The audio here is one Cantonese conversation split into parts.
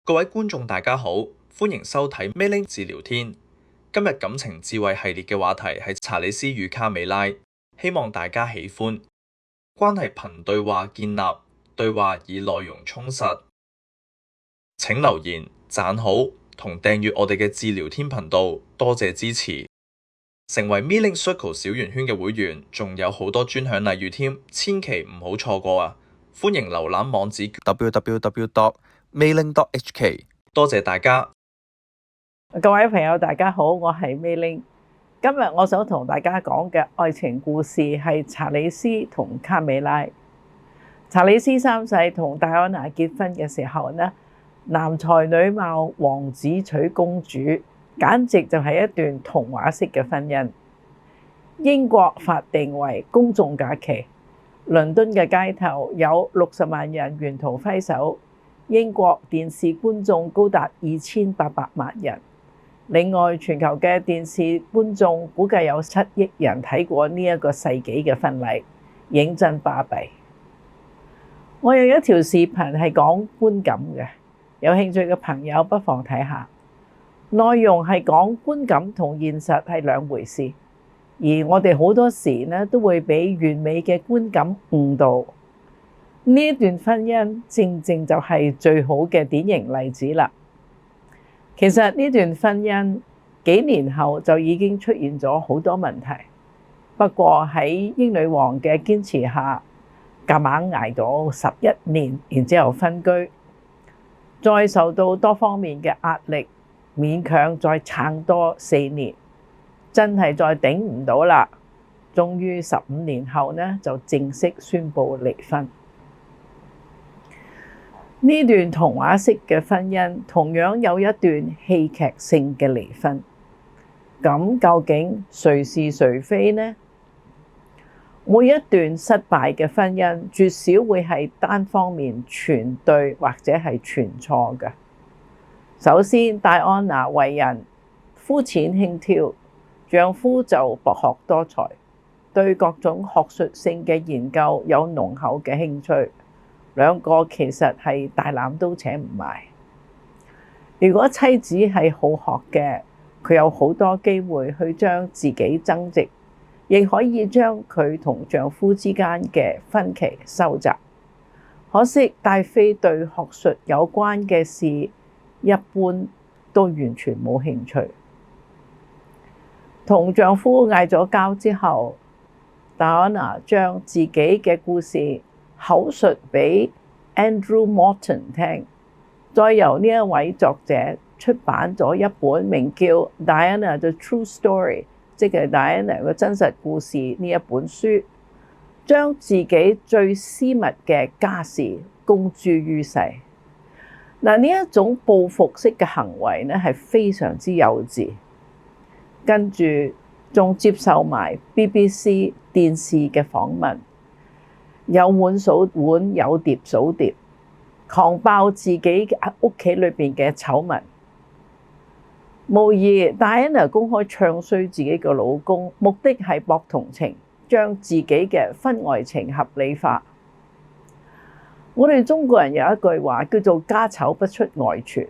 各位觀眾大家好，歡迎收睇 Mei-ling 治療天。今日感情智慧系列嘅話題係查理斯與卡美拉，希望大家喜歡。關係憑對話建立，對話以內容充實。請留言、讚好同訂閱我哋嘅治療天頻道，多謝支持。成為 Mei-ling Circle 小圓圈嘅會員，仲有好多專享禮遇添，千祈唔好錯過啊！歡迎瀏覽網址 www.meiling.hk。多謝大家。各位朋友，大家好，我係 Mei-ling。今日我想同大家講嘅愛情故事係查理斯同卡美拉。查理斯三世同戴安娜結婚嘅時候呢，男才女貌，王子娶公主，簡直就係一段童話式嘅婚姻。英國法定為公眾假期，倫敦嘅街頭有60萬人沿途揮手，英國電視觀眾高達2800萬人。另外，全球嘅電視觀眾估計有7億人睇過呢一個世紀嘅婚禮，認真巴閉。我有一條視頻係講觀感嘅，有興趣嘅朋友不妨睇下。內容係講觀感同現實係兩回事，而我哋好多時呢都會俾完美嘅觀感誤導。呢一段婚姻正正就係最好嘅典型例子啦。其實呢段婚姻幾年後就已經出現咗好多問題，不過喺英女王嘅堅持下，夾硬捱咗11年，然之後分居，再受到多方面嘅壓力，勉強再撐多4年，真係再頂唔到啦，終於15年後呢就正式宣布離婚。呢段童話式嘅婚姻同樣有一段戲劇性嘅離婚，咁究竟誰是誰非呢？每一段失敗嘅婚姻絕少會係單方面全對或者係全錯嘅。首先，戴安娜為人膚淺輕佻，丈夫就博學多才，對各種學術性嘅研究有濃厚嘅興趣。兩個其實係大纜都扯唔埋。如果妻子係好學嘅，佢有好多機會去將自己增值，亦可以將佢同丈夫之間嘅分歧收窄。可惜戴妃對學術有關嘅事一般都完全冇興趣。同丈夫嗌咗交之後，戴安娜將自己嘅故事口述俾 Andrew Morton 聽，再由呢一位作者出版咗一本名叫《Diana the True Story》，即係 Diana 嘅真實故事呢一本書，將自己最私密嘅家事公諸於世。嗱，呢一種報復式嘅行為呢係非常之幼稚，跟住仲接受埋 BBC 電視嘅訪問。有碗數碗，有碟數碟，狂爆自己屋企裏邊嘅醜聞。無疑，戴安娜公開唱衰自己嘅老公，目的係博同情，將自己嘅婚外情合理化。我哋中國人有一句話叫做家醜不出外傳。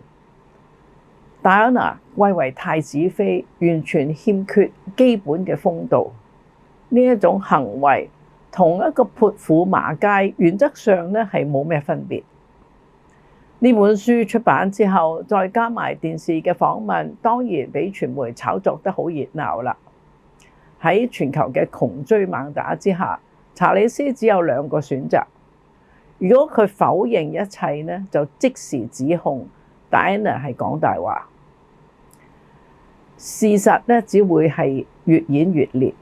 戴安娜貴為太子妃，完全欠缺基本嘅風度。呢一種行為同一個潑婦罵街，原則上呢係冇咩分別。呢本書出版之後，再加埋電視嘅訪問，當然俾傳媒炒作得好熱鬧啦。喺全球嘅窮追猛打之下，查理斯只有2個選擇。如果佢否認一切呢，就即時指控戴安娜係講大話。事實呢，只會係越演越烈。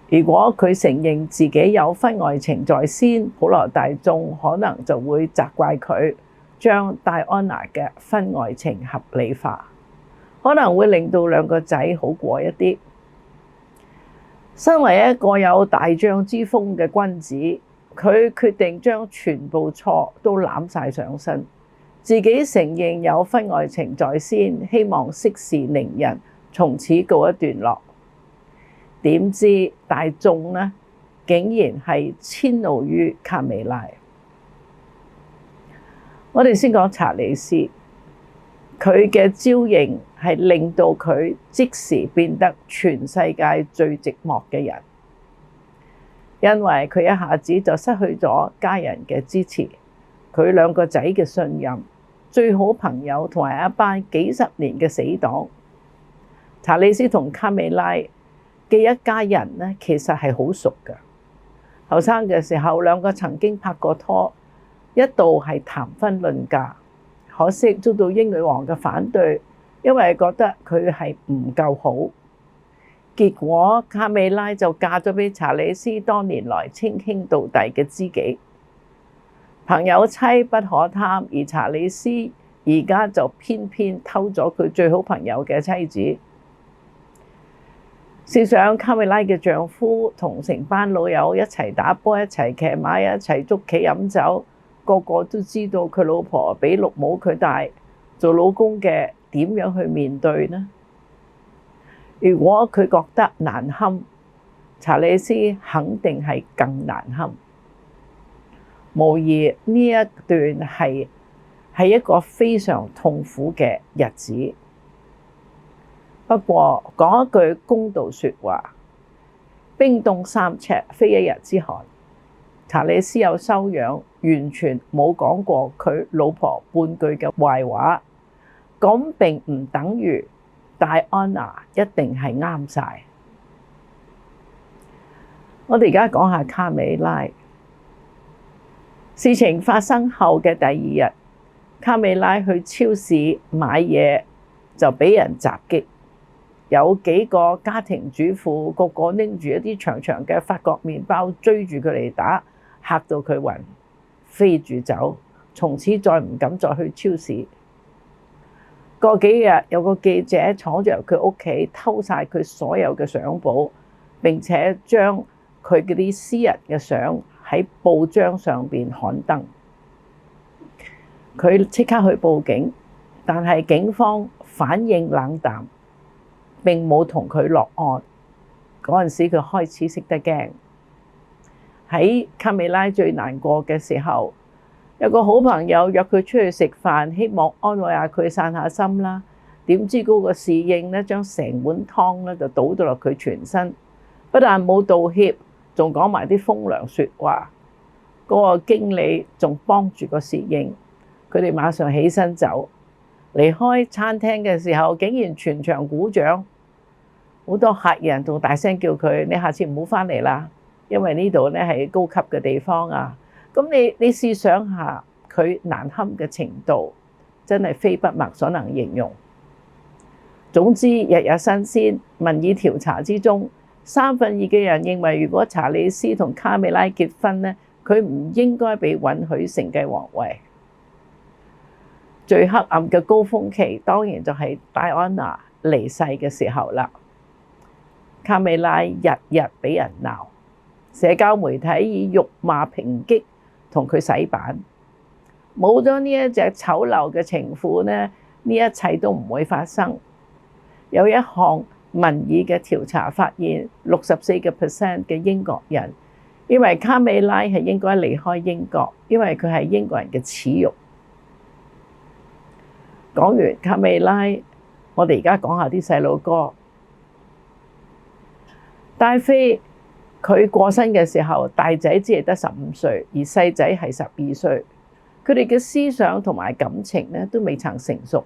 如果佢承認自己有婚外情在先，普羅大眾可能就會責怪佢將戴安娜嘅婚外情合理化，可能會令到2個仔好過一啲。身為一個有大將之風嘅君子，佢決定將全部錯都攬晒上身，自己承認有婚外情在先，希望息事寧人，從此告一段落。點知大眾呢，竟然係遷怒於卡美拉。我哋先講查理斯。佢嘅招型係令到佢即時變得全世界最寂寞嘅人，因為佢一下子就失去咗家人嘅支持，佢兩個仔嘅信任，最好朋友同埋一班幾十年嘅死黨。查理斯同卡美拉嘅一家人呢，其實係好熟㗎。後生嘅時候，兩個曾經拍過拖，一度係談婚論嫁，可惜遭到英女王嘅反對，因為覺得佢係唔夠好。結果卡美拉就嫁咗俾查理斯多年來稱兄道弟嘅知己。朋友妻不可貪，而查理斯而家就偏偏偷咗佢最好朋友嘅妻子。試想卡美拉嘅丈夫同成班老友一齊打波、一齊騎馬、一齊捉棋飲酒，個個都知道佢老婆比綠帽佢大，做老公嘅點樣去面對呢？如果佢覺得難堪，查理斯肯定係更難堪。無疑呢一段係一個非常痛苦嘅日子。不過講一句公道説話，冰凍3尺非一日之寒。查理斯有修養，完全冇講過佢老婆半句嘅壞話，咁並唔等於戴安娜一定係啱晒。我哋而家講下卡美拉。事情發生後嘅第二日，卡美拉去超市買嘢就俾人襲擊。有幾個家庭主婦個個拎住一啲長長嘅法國麵包追住佢嚟打，嚇到佢暈，飛住走，從此再唔敢再去超市。過幾日有個記者闖咗入佢屋企，偷晒佢所有嘅相簿，並且將佢嗰啲私人嘅相喺報章上邊刊登。佢即刻去報警，但係警方反應冷淡，並冇同佢落案。嗰陣時佢開始識得驚。喺卡美拉最難過嘅時候，有個好朋友約佢出去食飯，希望安慰下佢散下心啦。點知嗰個侍應呢，將成碗湯呢就倒咗落佢全身，不但冇道歉，仲講埋啲風涼説話。嗰個經理仲幫住個侍應，佢哋馬上起身走。離開餐廳嘅時候，竟然全場鼓掌。好多客人仲大聲叫佢：你下次唔好返嚟啦，因為呢度呢係高級嘅地方啊！咁你試想下，佢難堪嘅程度，真係非筆墨所能形容。總之，日日新鮮。民意調查之中，2/3嘅人認為，如果查理斯同卡美拉結婚呢，佢唔應該被允許承繼皇位。最黑暗嘅高峰期，當然就係戴安娜離世嘅時候啦。卡美拉日日俾人鬧，社交媒體以辱罵抨擊同佢洗版。冇咗呢一隻醜陋嘅情婦呢，呢一切都唔會發生。有一項民意嘅調查發現，64% 嘅英國人認為卡美拉係應該離開英國，因為佢係英國人嘅恥辱。講完卡美拉，我哋而家講下啲細路哥。戴妃佢過身嘅時候，大仔只係得15歲，而細仔係12歲。佢哋嘅思想同埋感情呢都未曾成熟，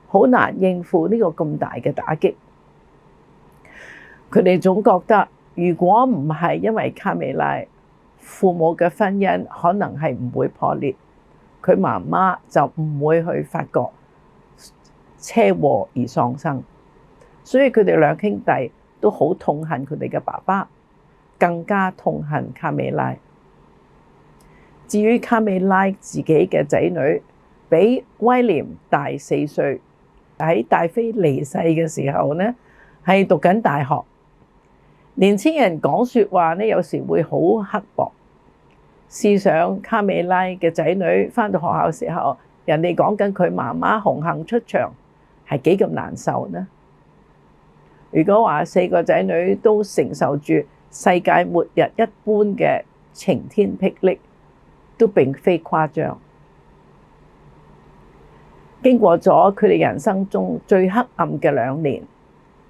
好難應付呢個咁大嘅打擊。佢哋總覺得，如果唔係因為卡美拉，父母嘅婚姻可能係唔會破裂，佢媽媽就唔會去法國車禍而喪生。所以佢哋兩兄弟都好痛恨佢哋嘅爸爸，更加痛恨卡美拉。至於卡美拉自己嘅仔女，比威廉大4歲，喺戴妃離世嘅時候呢，係讀緊大學。年輕人講説話呢，有時會好刻薄。試想卡美拉嘅仔女返到學校嘅時候，人哋講緊佢媽媽紅杏出牆，係幾咁難受呢？如果話4個仔女都承受住世界末日一般嘅晴天霹靂，都並非誇張。經過咗佢哋人生中最黑暗嘅2年，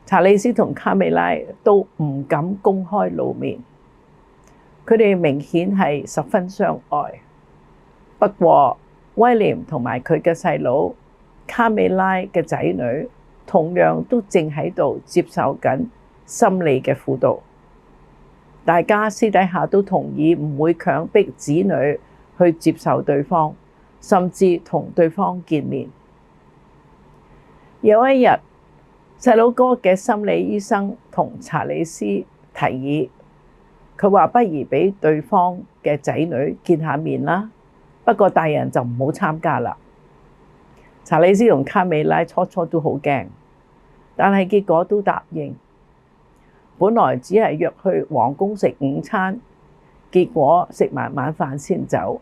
查理斯同卡美拉都唔敢公開露面。佢哋明顯係十分相愛。不過威廉同埋佢嘅細佬卡美拉嘅仔女同樣都正喺度接受緊心理嘅輔導。大家私底下都同意唔會強迫子女去接受對方，甚至同對方見面。有一日，細佬哥嘅心理醫生同查理斯提議，佢話不如俾對方嘅仔女見下面啦，不過大人就唔好參加啦。查理斯同卡美拉初初都好驚，但係結果都答應。本來只係約去皇宮食午餐，結果食埋晚飯先走。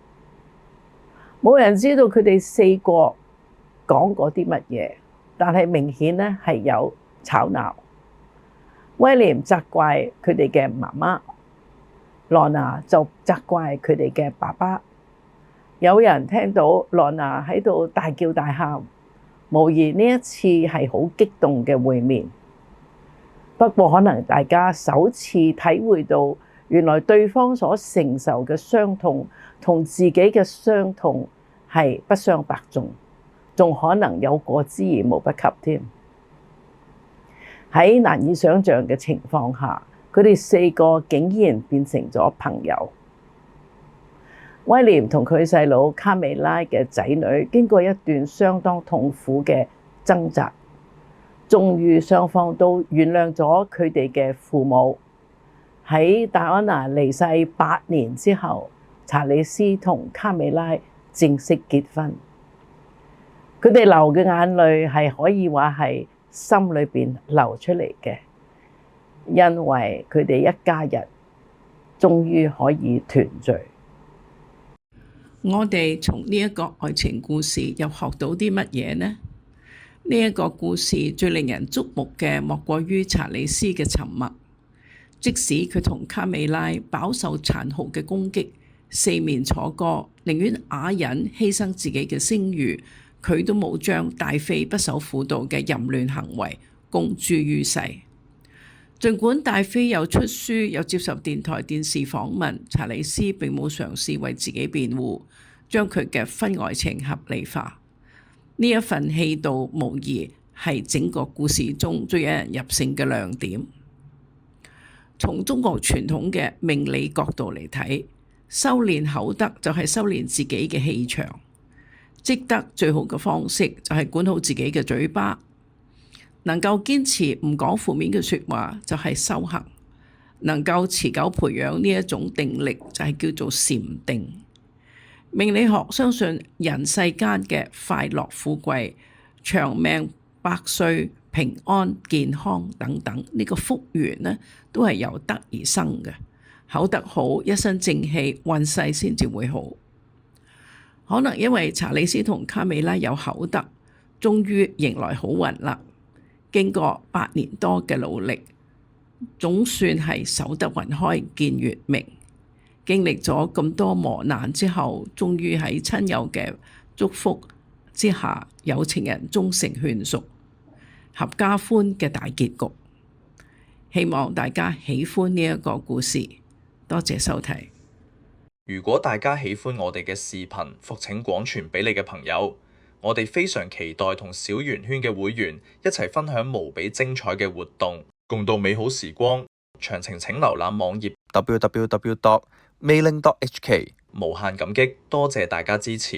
冇人知道佢哋4個講過啲乜嘢，但係明顯咧係有吵鬧。威廉責怪佢哋嘅媽媽，羅娜就責怪佢哋嘅爸爸。有人聽到羅娜喺度大叫大喊，無疑呢一次係好激動嘅會面。不過可能大家首次體會到，原來對方所承受嘅傷痛同自己嘅傷痛係不相伯仲，仲可能有過之而無不及添。喺難以想像嘅情況下，佢哋4個竟然變成咗朋友。威廉同佢細佬卡美拉嘅仔女經過一段相當痛苦嘅掙扎，終於雙方都原諒咗佢哋嘅父母。喺戴安娜離世8年之後，查理斯同卡美拉正式結婚。佢哋流嘅眼淚係可以話係心裏邊流出嚟嘅，因為佢哋一家人終於可以團聚。我哋從呢一個愛情故事又學到啲乜嘢呢？呢一個故事最令人矚目嘅莫過於查理斯嘅沉默。即使佢同卡美拉飽受殘酷嘅攻擊，四面楚歌，寧願啞忍犧牲自己嘅聲譽，佢都冇將大妃不守婦道嘅淫亂行為公諸於世。儘管大妃有出書，有接受電台電視訪問，查理斯並冇嘗試為自己辯護，將佢嘅婚外情合理化。呢一份氣度無疑係整個故事中最引人入勝嘅亮點。從中國傳統嘅命理角度嚟睇，修練口德就係修練自己嘅氣場。積德最好嘅方式就係管好自己嘅嘴巴。能夠堅持唔講負面嘅說話就係修行，能夠持久培養呢一種定力就係叫做禪定。命理學相信人世間嘅快樂富貴、長命百歲、平安健康等等，呢個福緣呢都係由德而生嘅。口德好，一身正氣，運勢先至會好。可能因為查理斯同卡美拉有口德，終於迎來好運啦。經過8年多嘅努力，總算係守得雲開見月明。經歷咗咁多磨難之後，終於喺親友嘅祝福之下，有情人終成眷屬，合家歡嘅大結局。希望大家喜歡呢一個故事，多謝收睇。如果大家喜歡我哋嘅視頻，復請廣傳俾你嘅朋友。我哋非常期待同小圓圈嘅會員一齊分享無比精彩嘅活動，共度美好時光。詳情請瀏覽網頁 www.meiling.hk。無限感激，多謝大家支持。